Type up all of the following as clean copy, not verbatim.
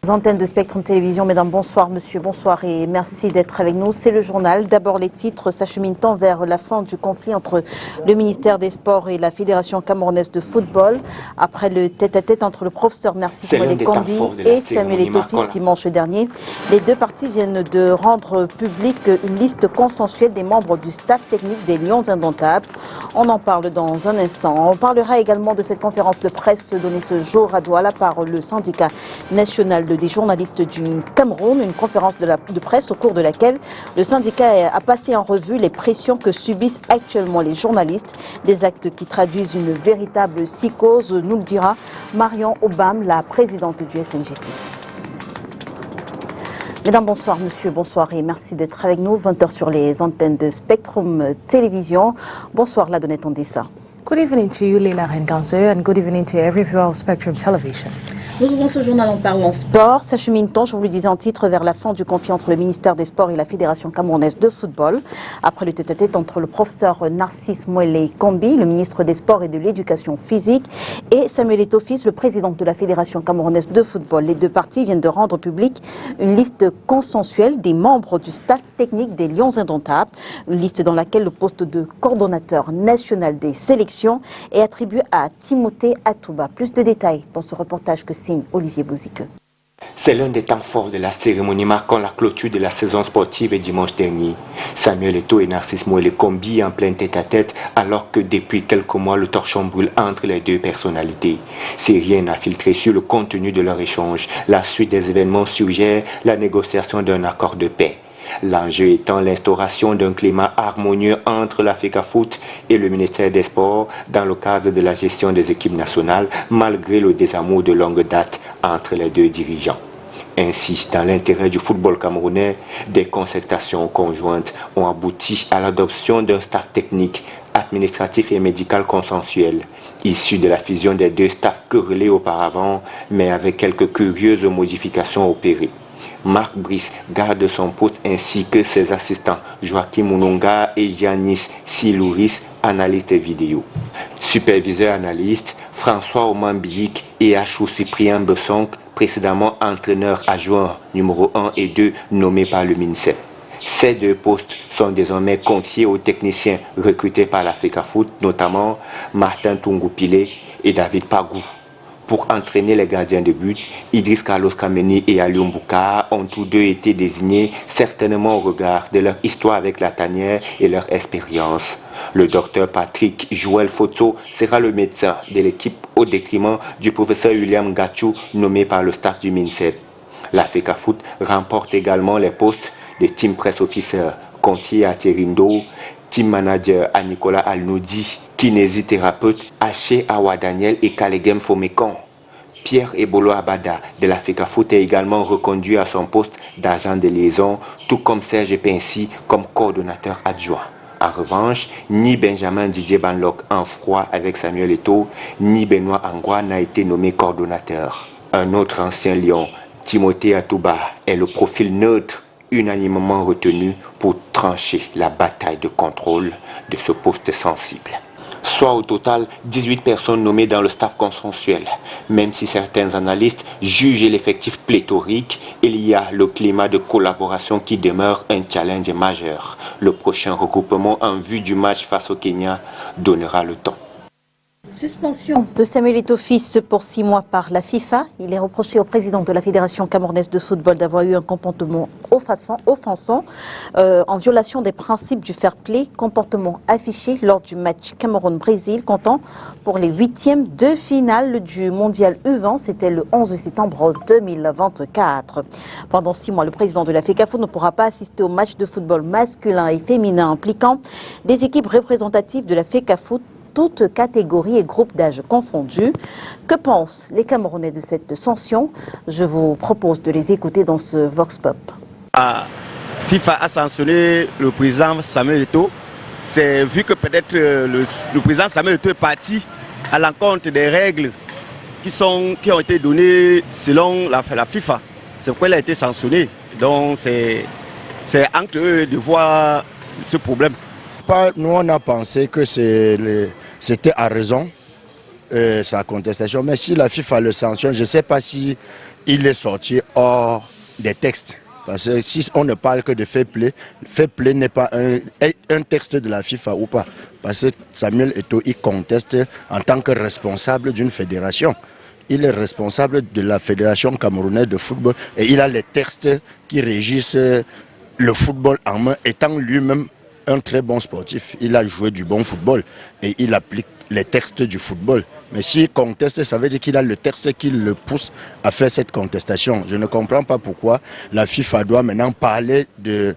Antennes de Spectrum Télévision, mesdames, bonsoir, monsieur, bonsoir et merci d'être avec nous. C'est le journal. D'abord, les titres s'acheminent vers la fin du conflit entre le ministère des Sports et la Fédération camerounaise de football. Après le tête-à-tête entre le professeur Narcisse Mollet-Kombi et Samuel Eto'o dimanche dernier, les deux parties viennent de rendre publique une liste consensuelle des membres du staff technique des Lions Indomptables. On en parle dans un instant. On parlera également de cette conférence de presse donnée ce jour à Douala par le syndicat national des journalistes du Cameroun, une conférence de presse au cours de laquelle le syndicat a passé en revue les pressions que subissent actuellement les journalistes, des actes qui traduisent une véritable psychose, nous le dira Marion Obam, la présidente du SNJC. Mesdames, bonsoir, monsieur, bonsoir et merci d'être avec nous. 20h sur les antennes de Spectrum Télévision. Bonsoir, Ladonnette Ondissa. Good evening to you, Leila Renganzo, and good evening to every viewer of Spectrum Television. Nous ouvrons ce journal en parlant sport. S'achemine-t-on, je vous le disais en titre, vers la fin du conflit entre le ministère des Sports et la Fédération camerounaise de football. Après le tête-à-tête entre le professeur Narcisse Mollet-Kombi, le ministre des Sports et de l'Éducation physique, et Samuel Eto'o, le président de la Fédération camerounaise de football. Les deux parties viennent de rendre publique une liste consensuelle des membres du staff technique des Lions Indomptables. Une liste dans laquelle le poste de coordonnateur national des sélections est attribué à Timothée Atouba. Plus de détails dans ce reportage que signe Olivier Bouzique. C'est l'un des temps forts de la cérémonie marquant la clôture de la saison sportive dimanche dernier. Samuel Eto'o et Narcisse Mollet-Kombi en plein tête-à-tête alors que depuis quelques mois le torchon brûle entre les deux personnalités. Si rien n'a filtré sur le contenu de leur échange, la suite des événements suggère la négociation d'un accord de paix. L'enjeu étant l'instauration d'un climat harmonieux entre la FECAFOOT et le ministère des Sports dans le cadre de la gestion des équipes nationales, malgré le désamour de longue date entre les deux dirigeants. Ainsi, dans l'intérêt du football camerounais, des concertations conjointes ont abouti à l'adoption d'un staff technique, administratif et médical consensuel, issu de la fusion des deux staffs querellés auparavant, mais avec quelques curieuses modifications opérées. Marc Brice garde son poste ainsi que ses assistants Joachim Mounonga et Yanis Silouris, analystes vidéo. Superviseur analyste François Omambiik et Achou Cyprien Bessonk, précédemment entraîneur adjoint numéro 1 et 2 nommés par le MINSEP. Ces deux postes sont désormais confiés aux techniciens recrutés par la FECAFOOT, notamment Martin Tungoupilé et David Pagou. Pour entraîner les gardiens de but, Idriss Carlos Kameni et Aliou Mbouka ont tous deux été désignés, certainement au regard de leur histoire avec la tanière et leur expérience. Le docteur Patrick Joël Foto sera le médecin de l'équipe au détriment du professeur William Gatchou, nommé par le staff du MINSEP. La FECAFOOT remporte également les postes de team press officer confiés à Thérindo, team manager à Nicolas Alnoudi, kinésithérapeute Haché Awa Daniel et Kalegem Fomekan. Pierre Ebolo Abada de la FECAFOOT est également reconduit à son poste d'agent de liaison, tout comme Serge Pincy comme coordonnateur adjoint. En revanche, ni Benjamin Didier Banlock en froid avec Samuel Eto'o, ni Benoît Angwa n'a été nommé coordonnateur. Un autre ancien lion, Timothée Atouba, est le profil neutre unanimement retenu pour trancher la bataille de contrôle de ce poste sensible. Soit au total 18 personnes nommées dans le staff consensuel. Même si certains analystes jugent l'effectif pléthorique, il y a le climat de collaboration qui demeure un challenge majeur. Le prochain regroupement en vue du match face au Kenya donnera le temps. Suspension de Samuel Eto'o pour 6 mois par la FIFA. Il est reproché au président de la Fédération camerounaise de football d'avoir eu un comportement offensant en violation des principes du fair play, comportement affiché lors du match Cameroun-Brésil, comptant pour les 8e de finale du mondial U20. C'était le 11 septembre 2024. Pendant 6 mois, le président de la FECAFOOT ne pourra pas assister au match de football masculin et féminin impliquant des équipes représentatives de la FECAFOOT, toutes catégories et groupes d'âge confondus. Que pensent les Camerounais de cette sanction? Je vous propose de les écouter dans ce Vox Pop. FIFA a sanctionné le président Samuel Eto'o. C'est vu que peut-être le président Samuel Eto'o est parti à l'encontre des règles qui ont été données selon la FIFA. C'est pourquoi il a été sanctionné. Donc c'est entre eux de voir ce problème. Nous on a pensé que c'était à raison sa contestation, mais si la FIFA le sanctionne, je ne sais pas si il est sorti hors des textes. Parce que si on ne parle que de fair play n'est pas un texte de la FIFA ou pas. Parce que Samuel Eto'o, il conteste en tant que responsable d'une fédération. Il est responsable de la Fédération camerounaise de football et il a les textes qui régissent le football en main, étant lui-même un très bon sportif. Il a joué du bon football et il applique les textes du football. Mais s'il conteste, ça veut dire qu'il a le texte qui le pousse à faire cette contestation. Je ne comprends pas pourquoi la FIFA doit maintenant parler de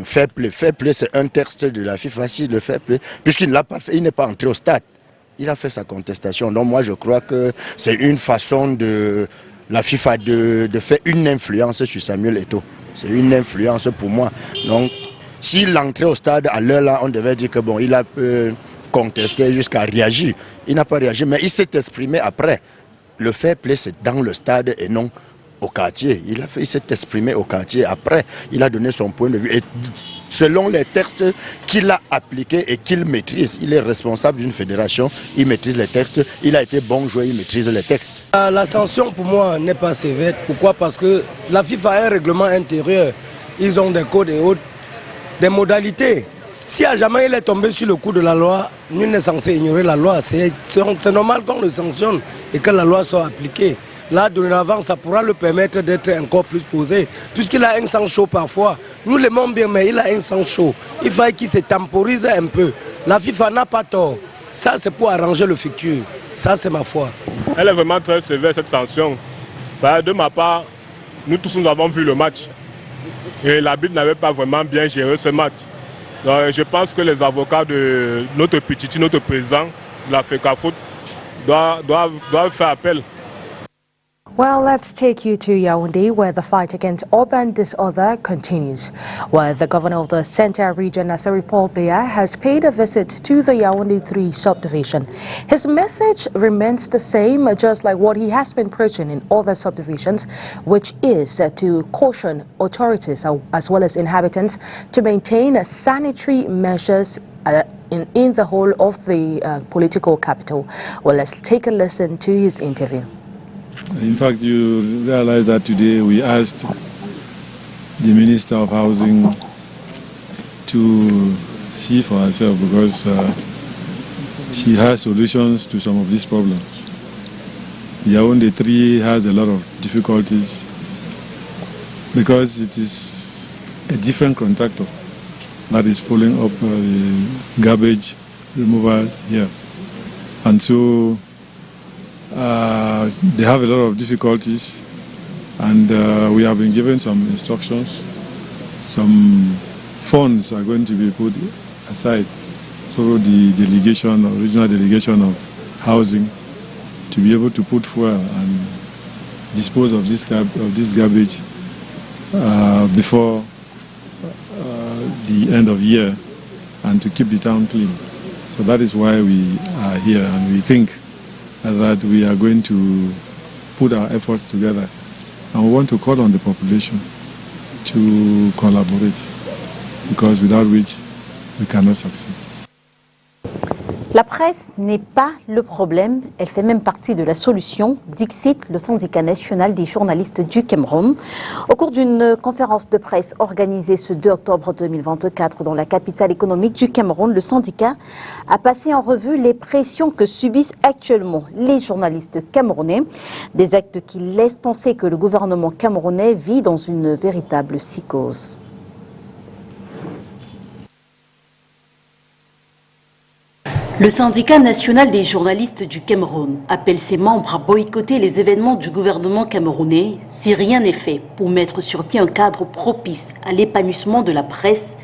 fair play. Fair play, c'est un texte de la FIFA. Si le fair play, puisqu'il ne l'a pas fait, il n'est pas entré au stade. Il a fait sa contestation. Donc moi, je crois que c'est une façon de la FIFA de faire une influence sur Samuel Eto'o. C'est une influence pour moi. Donc, s'il entrait au stade à l'heure là, on devait dire que bon, il a contesté jusqu'à réagir. Il n'a pas réagi, mais il s'est exprimé après. Le fair play, c'est dans le stade et non au quartier. Il s'est exprimé au quartier après. Il a donné son point de vue. Et selon les textes qu'il a appliqués et qu'il maîtrise, il est responsable d'une fédération, il maîtrise les textes, il a été bon joueur, il maîtrise les textes. La sanction pour moi n'est pas sévère. Pourquoi? Parce que la FIFA a un règlement intérieur. Ils ont des codes et autres, des modalités. Si à jamais il est tombé sur le coup de la loi, nul n'est censé ignorer la loi. C'est normal qu'on le sanctionne et que la loi soit appliquée. Là, dorénavant, ça pourra le permettre d'être encore plus posé. Puisqu'il a un sang chaud parfois. Nous l'aimons bien, mais il a un sang chaud. Il faut qu'il se temporise un peu. La FIFA n'a pas tort. Ça, c'est pour arranger le futur. Ça, c'est ma foi. Elle est vraiment très sévère, cette sanction. De ma part, nous tous nous avons vu le match. Et l'arbitre n'avait pas vraiment bien géré ce match. Donc, je pense que les avocats de notre petit, notre président de la FECAFOOT doivent faire appel. Well, let's take you to Yaoundé, where the fight against urban disorder continues. Where the governor of the Central region, Nasseri Paul Biya, has paid a visit to the Yaoundé 3 subdivision. His message remains the same, just like what he has been preaching in other subdivisions, which is to caution authorities as well as inhabitants to maintain sanitary measures in the whole of the political capital. Well, let's take a listen to his interview. In fact, you realize that today we asked the Minister of Housing to see for herself because she has solutions to some of these problems. Yaoundé 3 has a lot of difficulties because it is a different contractor that is following up garbage removals here. And so they have a lot of difficulties, and we have been given some instructions. Some funds are going to be put aside through the delegation, or regional delegation of housing, to be able to put fuel and dispose of this garbage before the end of year, and to keep the town clean. So that is why we are here, and we think that we are going to put our efforts together, and we want to call on the population to collaborate, because without which we cannot succeed. La presse n'est pas le problème, elle fait même partie de la solution, dixit le syndicat national des journalistes du Cameroun. Au cours d'une conférence de presse organisée ce 2 octobre 2024 dans la capitale économique du Cameroun, le syndicat a passé en revue les pressions que subissent actuellement les journalistes camerounais, des actes qui laissent penser que le gouvernement camerounais vit dans une véritable psychose. Le syndicat national des journalistes du Cameroun appelle ses membres à boycotter les événements du gouvernement camerounais si rien n'est fait pour mettre sur pied un cadre propice à l'épanouissement de la presse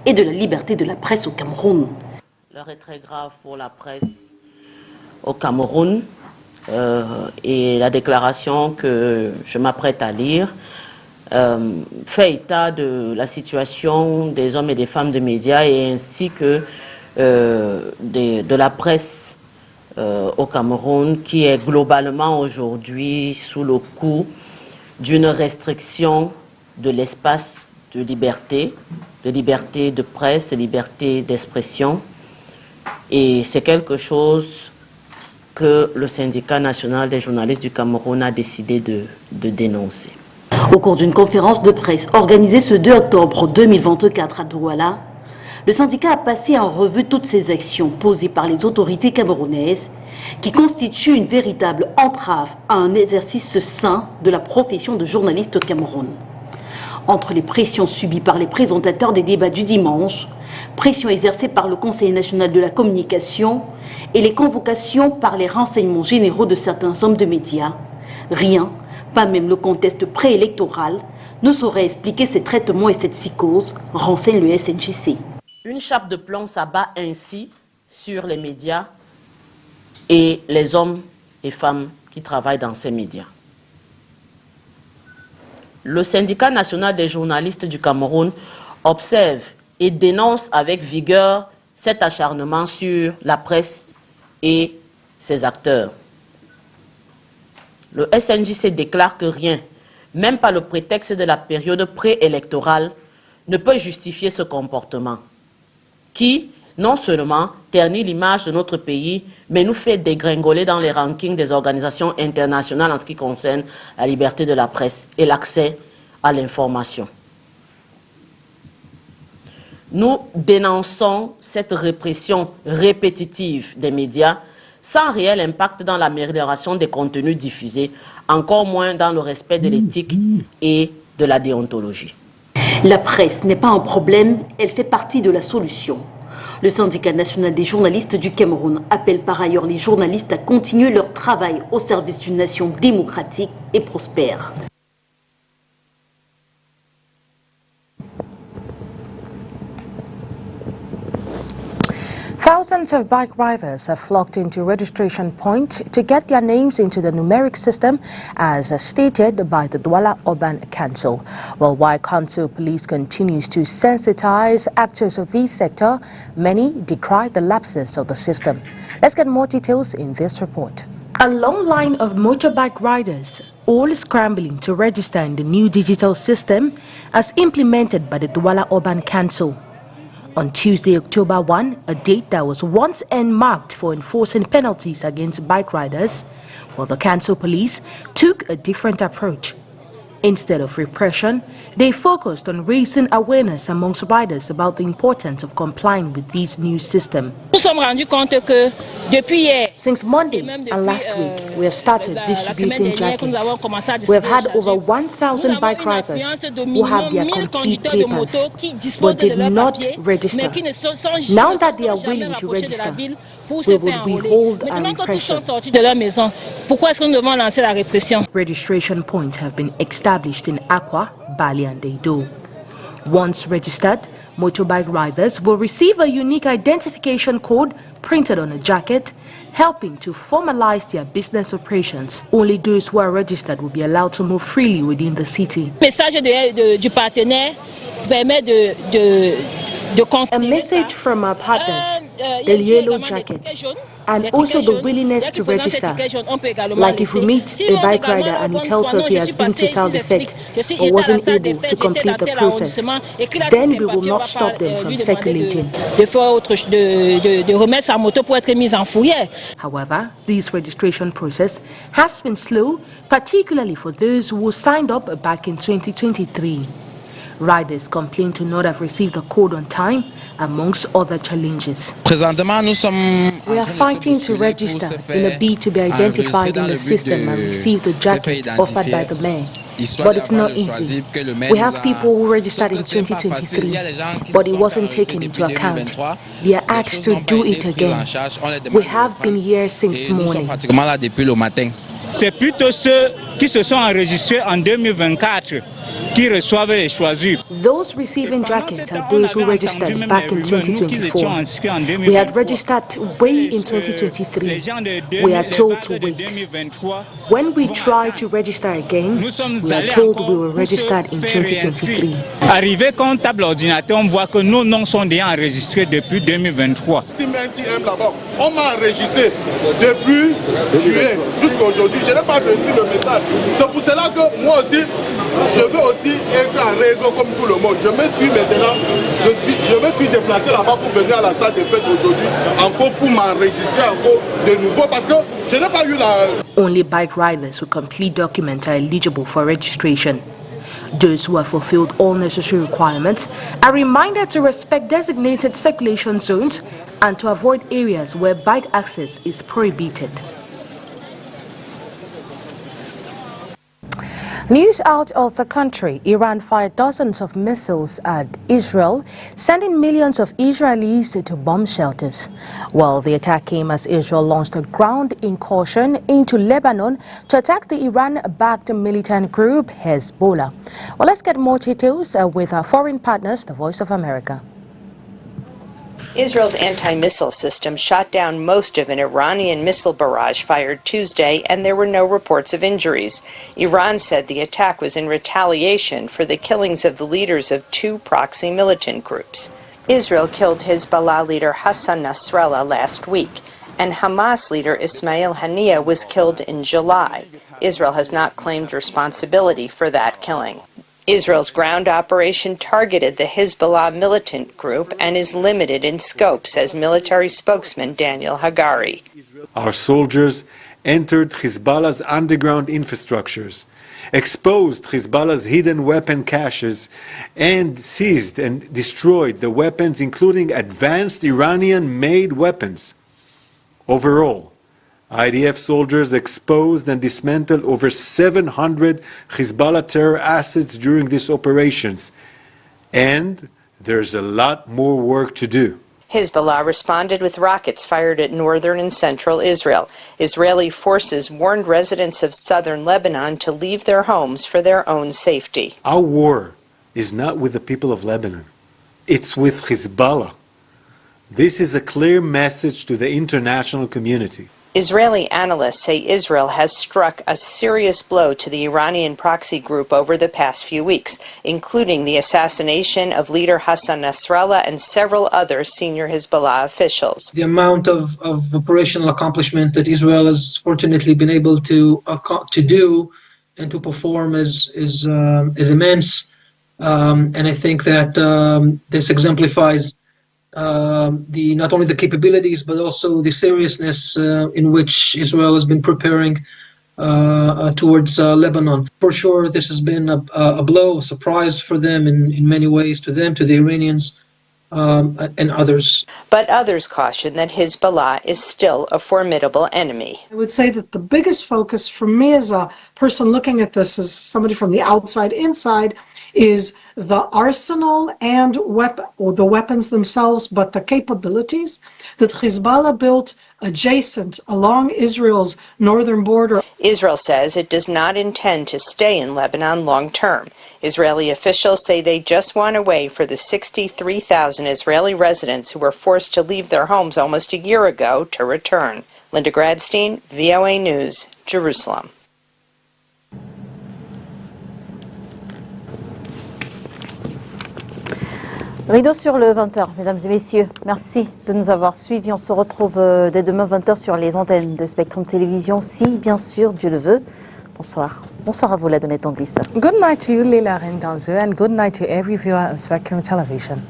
et de la liberté de la presse au Cameroun. L'heure est très grave pour la presse au Cameroun et la déclaration que je m'apprête à lire fait état de la situation des hommes et des femmes de médias et ainsi que de la presse au Cameroun qui est globalement aujourd'hui sous le coup d'une restriction de l'espace de liberté de presse, de liberté d'expression. Et c'est quelque chose que le syndicat national des journalistes du Cameroun a décidé de dénoncer. Au cours d'une conférence de presse organisée ce 2 octobre 2024 à Douala, le syndicat a passé en revue toutes ces actions posées par les autorités camerounaises qui constituent une véritable entrave à un exercice sain de la profession de journaliste au Cameroun. Entre les pressions subies par les présentateurs des débats du dimanche, pressions exercées par le Conseil national de la communication et les convocations par les renseignements généraux de certains hommes de médias, rien, pas même le contexte préélectoral, ne saurait expliquer ces traitements et cette psychose, renseigne le SNJC. Une chape de plomb s'abat ainsi sur les médias et les hommes et femmes qui travaillent dans ces médias. Le syndicat national des journalistes du Cameroun observe et dénonce avec vigueur cet acharnement sur la presse et ses acteurs. Le SNJC déclare que rien, même pas le prétexte de la période préélectorale, ne peut justifier ce comportement qui, non seulement ternit l'image de notre pays, mais nous fait dégringoler dans les rankings des organisations internationales en ce qui concerne la liberté de la presse et l'accès à l'information. Nous dénonçons cette répression répétitive des médias sans réel impact dans l'amélioration des contenus diffusés, encore moins dans le respect de l'éthique et de la déontologie. La presse n'est pas un problème, elle fait partie de la solution. Le syndicat national des journalistes du Cameroun appelle par ailleurs les journalistes à continuer leur travail au service d'une nation démocratique et prospère. Thousands of bike riders have flocked into registration point to get their names into the numeric system as stated by the Douala Urban Council. While Council Police continues to sensitize actors of this sector, many decry the lapses of the system. Let's get more details in this report. A long line of motorbike riders, all scrambling to register in the new digital system as implemented by the Douala Urban Council. On Tuesday, October 1, a date that was once marked for enforcing penalties against bike riders, the Council Police took a different approach. Instead of repression, they focused on raising awareness amongst riders about the importance of complying with this new system. Since Monday and last week, we have started distributing jackets. We have had over 1,000 bike riders who have their complete papers but did not register. Now that they are willing to register, we will withhold our repression. Registration points have been established in Akwa, Bali and Deido. Once registered, motorbike riders will receive a unique identification code printed on a jacket, helping to formalize their business operations. Only those who are registered will be allowed to move freely within the city. A message from our partners, the yellow jacket, and also the willingness to register. Like if we meet a bike rider and he tells us he has been to South Effect but wasn't able to complete the process, then we will not stop them from circulating. However, this registration process has been slow, particularly for those who signed up back in 2023. Riders complain to not have received the code on time, amongst other challenges. We are fighting to register in a bid to be identified in the system and receive the jacket offered by the mayor. But it's not easy. We have people who registered in 2023, but it wasn't taken into account. We are asked to do it again. We have been here since morning. C'est plutôt ceux qui se sont enregistrés en 2024 qui reçoivent les choisis. Those receiving jackets are those who registered back in 2024. We had registered way in 2023. We are told to wait. When we try to register again, we are told we were registered in 2023. Arrivé comme table ordinateur, on voit que nos noms sont déjà enregistrés depuis 2023. On m'a enregistré depuis juillet jusqu'à aujourd'hui. Je n'ai pas reçu le message. C'est pour cela que moi aussi, je veux aussi être en règle comme tout le monde. Je me suis maintenant, je me suis déplacé là-bas pour venir à la salle des fêtes aujourd'hui, encore pour m'enregistrer encore de nouveau parce que je n'ai pas eu la... Only bike riders with complete documents are eligible for registration. Those who have fulfilled all necessary requirements are reminded to respect designated circulation zones and to avoid areas where bike access is prohibited. News out of the country. Iran fired dozens of missiles at Israel, sending millions of Israelis to bomb shelters. Well, the attack came as Israel launched a ground incursion into Lebanon to attack the Iran-backed militant group Hezbollah. Well, let's get more details with our foreign partners, the Voice of America. Israel's anti-missile system shot down most of an Iranian missile barrage fired Tuesday, and there were no reports of injuries. Iran said the attack was in retaliation for the killings of the leaders of two proxy militant groups. Israel killed Hezbollah leader Hassan Nasrallah last week, and Hamas leader Ismail Haniyeh was killed in July. Israel has not claimed responsibility for that killing. Israel's ground operation targeted the Hezbollah militant group and is limited in scope, says military spokesman Daniel Hagari. Our soldiers entered Hezbollah's underground infrastructures, exposed Hezbollah's hidden weapon caches, and seized and destroyed the weapons, including advanced Iranian-made weapons. Overall, IDF soldiers exposed and dismantled over 700 Hezbollah terror assets during these operations. And there's a lot more work to do. Hezbollah responded with rockets fired at northern and central Israel. Israeli forces warned residents of southern Lebanon to leave their homes for their own safety. Our war is not with the people of Lebanon. It's with Hezbollah. This is a clear message to the international community. Israeli analysts say Israel has struck a serious blow to the Iranian proxy group over the past few weeks, including the assassination of leader Hassan Nasrallah and several other senior Hezbollah officials. The amount of operational accomplishments that Israel has fortunately been able to do and to perform is immense, and I think that this exemplifies not only the capabilities but also the seriousness in which Israel has been preparing towards Lebanon. For sure, this has been a blow, a surprise for them in many ways, to them, to the Iranians, and others. But others caution that Hezbollah is still a formidable enemy. I would say that the biggest focus for me as a person looking at this, as somebody from the outside inside, is the arsenal and the weapons themselves, but the capabilities that Hezbollah built adjacent along Israel's northern border. Israel says it does not intend to stay in Lebanon long term. Israeli officials say they just want a way for the 63,000 Israeli residents who were forced to leave their homes almost a year ago to return. Linda Gradstein, VOA News, Jerusalem. Rideau sur le 20h, mesdames et messieurs. Merci de nous avoir suivis. On se retrouve dès demain 20h sur les antennes de Spectrum Télévision, si bien sûr Dieu le veut. Bonsoir. Bonsoir à vous, la Donnette Andis. Good night to you, Leila Rendanzo, and good night to every viewer of Spectrum Television.